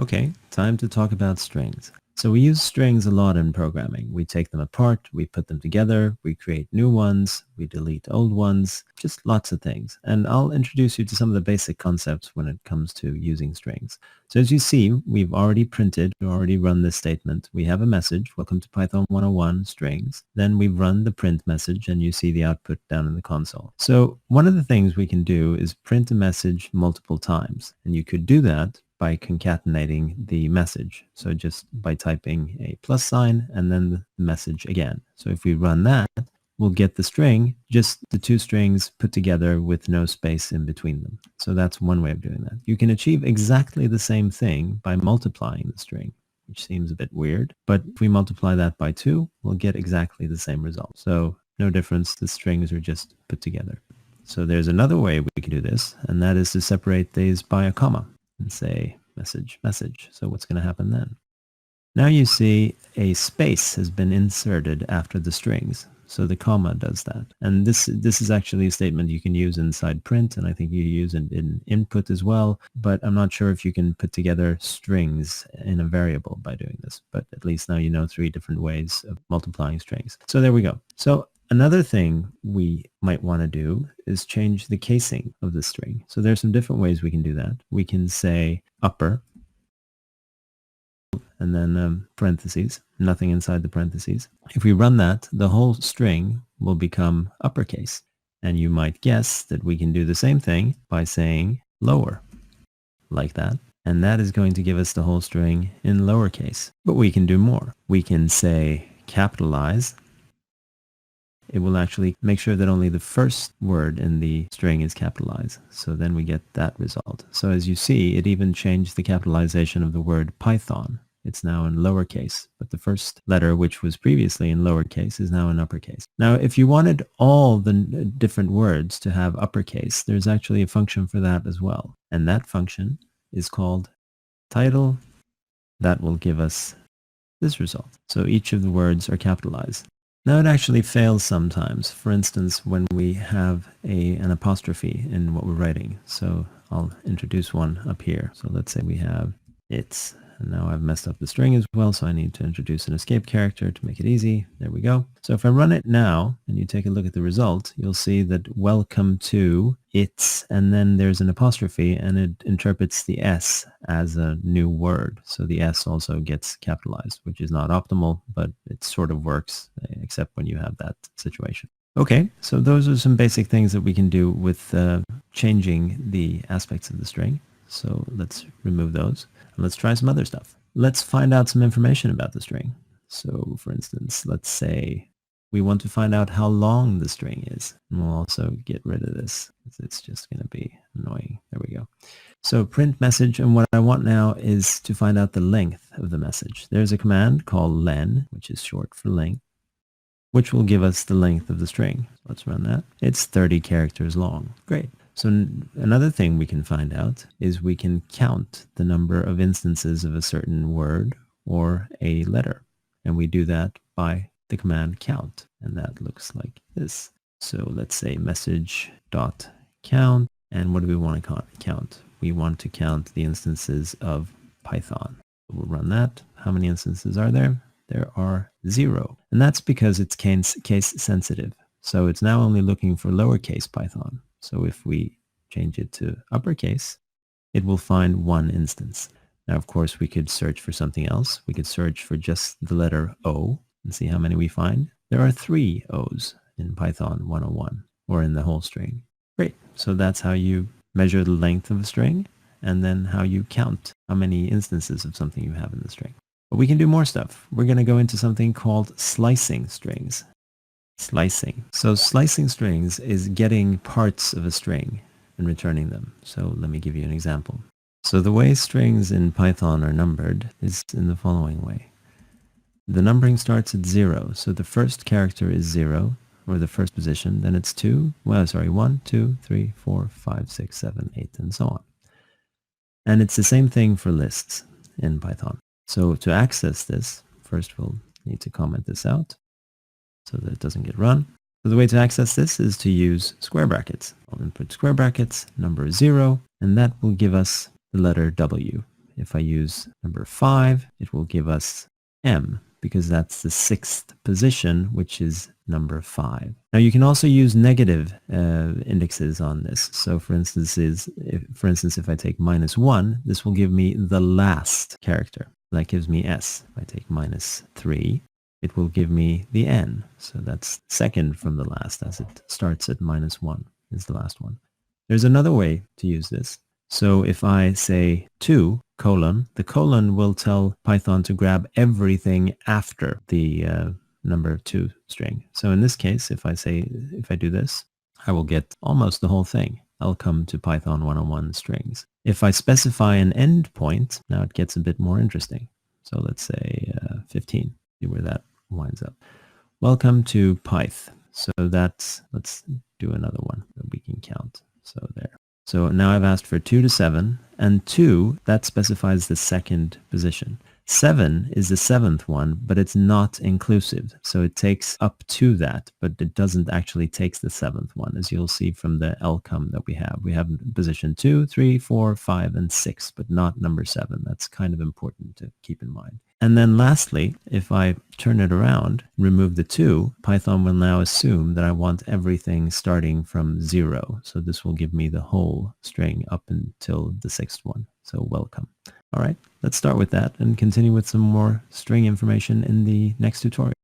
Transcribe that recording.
Okay, time to talk about strings. So we use strings a lot in programming. We take them apart, we put them together, we create new ones, we delete old ones, just lots of things. And I'll introduce you to some of the basic concepts when it comes to using strings. So as you see, we've already run this statement. We have a message, welcome to Python 101 strings. Then we've run the print message and you see the output down in the console. So one of the things we can do is print a message multiple times. And you could do that by concatenating the message. So just by typing a plus sign and then the message again. So if we run that, we'll get the string, just the two strings put together with no space in between them. So that's one way of doing that. You can achieve exactly the same thing by multiplying the string, which seems a bit weird. But if we multiply that by 2, we'll get exactly the same result. So no difference, the strings are just put together. So there's another way we can do this, and that is to separate these by a comma and say message, message. So what's going to happen then? Now you see a space has been inserted after the strings. So the comma does that. And this is actually a statement you can use inside print, and I think you use it in input as well, but I'm not sure if you can put together strings in a variable by doing this, but at least now you know 3 different ways of multiplying strings. So there we go. So another thing we might want to do is change the casing of the string. So there's some different ways we can do that. We can say upper, and then parentheses, nothing inside the parentheses. If we run that, the whole string will become uppercase. And you might guess that we can do the same thing by saying lower, like that. And that is going to give us the whole string in lowercase. But we can do more. We can say capitalize. It will actually make sure that only the first word in the string is capitalized. So then we get that result. So as you see, it even changed the capitalization of the word Python. It's now in lowercase, but the first letter, which was previously in lowercase, is now in uppercase. Now, if you wanted all the different words to have uppercase, there's actually a function for that as well. And that function is called title. That will give us this result. So each of the words are capitalized. Now it actually fails sometimes. For instance, when we have an apostrophe in what we're writing. So I'll introduce one up here. So let's say we have it's. And now I've messed up the string as well, so I need to introduce an escape character to make it easy. There we go. So if I run it now, and you take a look at the result, you'll see that welcome to it's, and then there's an apostrophe, and it interprets the S as a new word. So the S also gets capitalized, which is not optimal, but it sort of works, except when you have that situation. Okay, so those are some basic things that we can do with changing the aspects of the string. So let's remove those. And let's try some other stuff. Let's find out some information about the string. So for instance, let's say we want to find out how long the string is. And we'll also get rid of this. It's just going to be annoying. There we go. So print message, and what I want now is to find out the length of the message. There's a command called len, which is short for length, which will give us the length of the string. Let's run that. It's 30 characters long. Great. So another thing we can find out is we can count the number of instances of a certain word or a letter. And we do that by the command count. And that looks like this. So let's say message.count. And what do we want to count? We want to count the instances of Python. We'll run that. How many instances are there? There are 0. And that's because it's case sensitive. So it's now only looking for lowercase Python. So if we change it to uppercase, it will find 1 instance. Now, of course, we could search for something else. We could search for just the letter O and see how many we find. There are 3 O's in Python 101, or in the whole string. Great. So that's how you measure the length of a string, and then how you count how many instances of something you have in the string. But we can do more stuff. We're going to go into something called slicing strings. Slicing. So slicing strings is getting parts of a string and returning them. So let me give you an example. So the way strings in Python are numbered is in the following way. The numbering starts at 0. So the first character is 0, or the first position. Then it's 1, 2, 3, 4, 5, 6, 7, 8, and so on. And it's the same thing for lists in Python. So to access this, first we'll need to comment this out so that it doesn't get run. So the way to access this is to use square brackets. I'll input square brackets, number is 0, and that will give us the letter W if I use number 5, it will give us M, because that's the 6th position, which is number 5. Now you can also use negative indexes on this. So for instance, if I take -1, this will give me the last character. That gives me S. If I take -3, it will give me the N. So that's second from the last, as it starts at -1 is the last one. There's another way to use this. So if I say 2, the colon will tell Python to grab everything after the number 2 string. So in this case, if I do this, I will get almost the whole thing. I'll come to Python 101 strings. If I specify an endpoint, now it gets a bit more interesting. So let's say 15, see where that winds up. Welcome to Pyth. So let's do another one that we can count. So there. So now I've asked for 2 to 7, and 2, that specifies the second position. 7 is the 7th one, but it's not inclusive. So it takes up to that, but it doesn't actually take the 7th one, as you'll see from the outcome that we have. We have position 2, 3, 4, 5, and 6, but not number 7. That's kind of important to keep in mind. And then lastly, if I turn it around, remove the 2, Python will now assume that I want everything starting from 0. So this will give me the whole string up until the 6th one. So welcome. All right, let's start with that and continue with some more string information in the next tutorial.